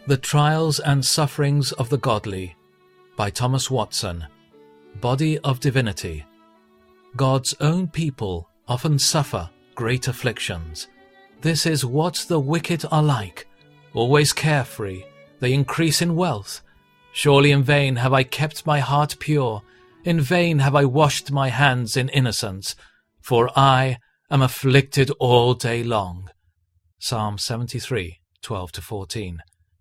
The Trials and Sufferings of the Godly by Thomas Watson. Body of Divinity. God's own people often suffer great afflictions. This is what the wicked are like, always carefree, they increase in wealth. Surely in vain have I kept my heart pure, in vain have I washed my hands in innocence, for I am afflicted all day long. Psalm 73, 12-14.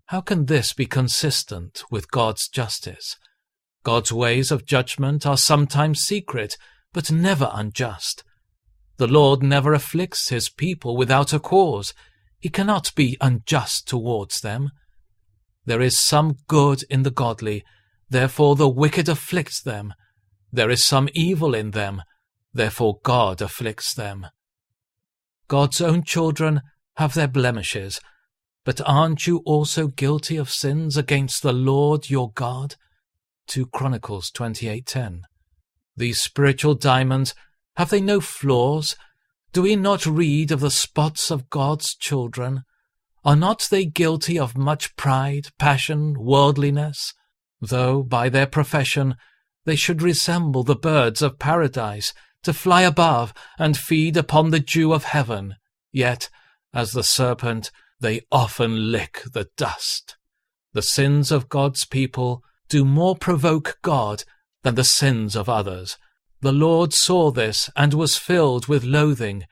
How can this be consistent with God's justice? God's ways of judgment are sometimes secret, but never unjust. The Lord never afflicts his people without a cause. He cannot be unjust towards them. There is some good in the godly, therefore the wicked afflict them. There is some evil in them, therefore God afflicts them. God's own children have their blemishes, but aren't you also guilty of sins against the Lord your God? 2 Chronicles 28:10. These spiritual diamonds, have they no flaws? Do we not read of the spots of God's children? Are not they guilty of much pride, passion, worldliness? Though by their profession they should resemble the birds of paradise, to fly above and feed upon the dew of heaven, yet, as the serpent, they often lick the dust. The sins of God's people do more provoke God than the sins of others. The Lord saw this and was filled with loathing.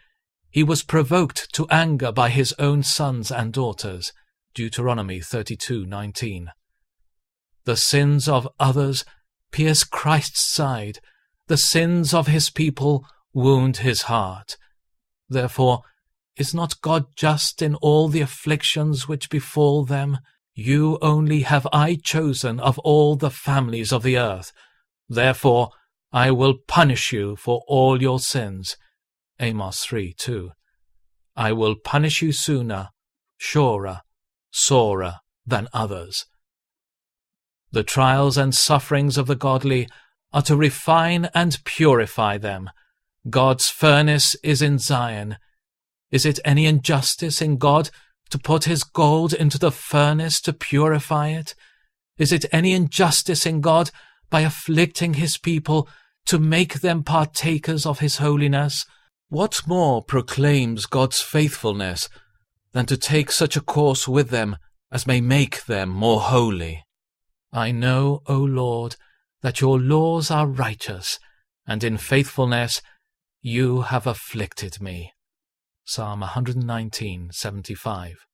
He was provoked to anger by his own sons and daughters. Deuteronomy 32:19. The sins of others pierce Christ's side. The sins of his people wound his heart. Therefore, is not God just in all the afflictions which befall them? You only have I chosen of all the families of the earth. Therefore I will punish you for all your sins. Amos 3:2. I will punish you sooner, surer, sorer than others. The trials and sufferings of the godly are to refine and purify them. God's furnace is in Zion. Is it any injustice in God to put his gold into the furnace to purify it? Is it any injustice in God by afflicting his people to make them partakers of his holiness? What more proclaims God's faithfulness than to take such a course with them as may make them more holy? I know, O Lord, that your laws are righteous, and in faithfulness you have afflicted me. Psalm 119:75.